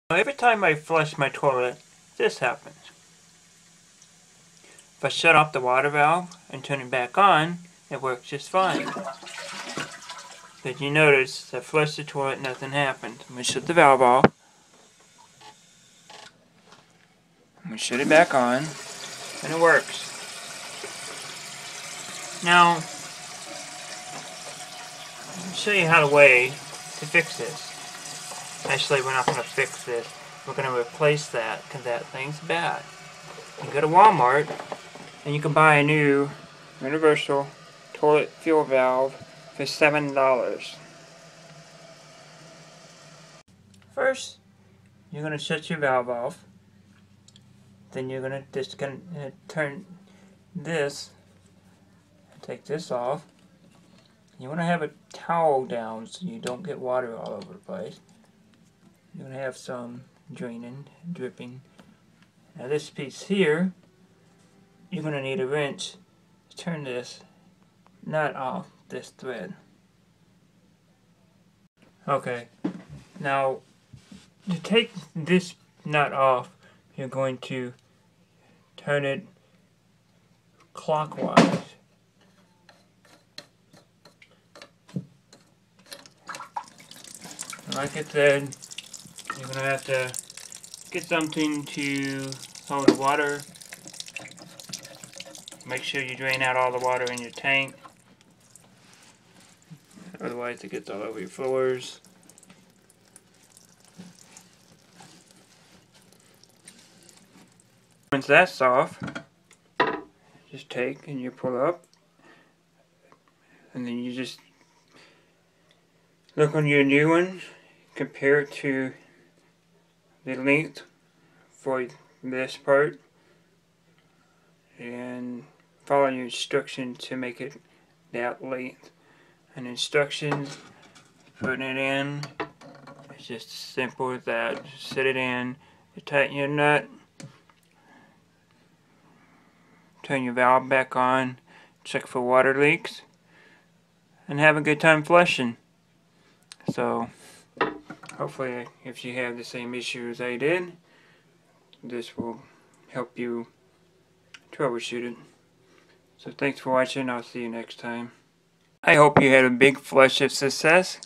Every time I flush my toilet, this happens. If I shut off the water valve and turn it back on, it works just fine. But you notice, I flushed the toilet, nothing happened. I'm going to shut the valve off. I'm going to shut it back on, and it works. Now, I'll show you how to fix this. Actually, we're not going to fix this. We're going to replace that, because that thing's bad. You go to Walmart, and you can buy a new universal toilet fuel valve for $7. First, you're going to shut your valve off. Then you're going to turn this, take this off. You want to have a towel down so you don't get water all over the place. You're going to have some dripping. Now this piece here, you're going to need a wrench to turn this nut off this thread. Okay, now to take this nut off, you're going to turn it clockwise. Like I said, you're going to have to get something to hold the water. Make sure you drain out all the water in your tank. Otherwise it gets all over your floors. Once that's off, just take and you pull up. And then you just look on your new one, compare it to the length for this part, and follow your instructions to make it that length. And instructions, putting it in, it's just as simple as that. Just set it in, you tighten your nut, turn your valve back on, check for water leaks, and have a good time flushing. So hopefully if you have the same issue as I did, this will help you troubleshoot it. So thanks for watching. I'll see you next time. I hope you had a big flush of success.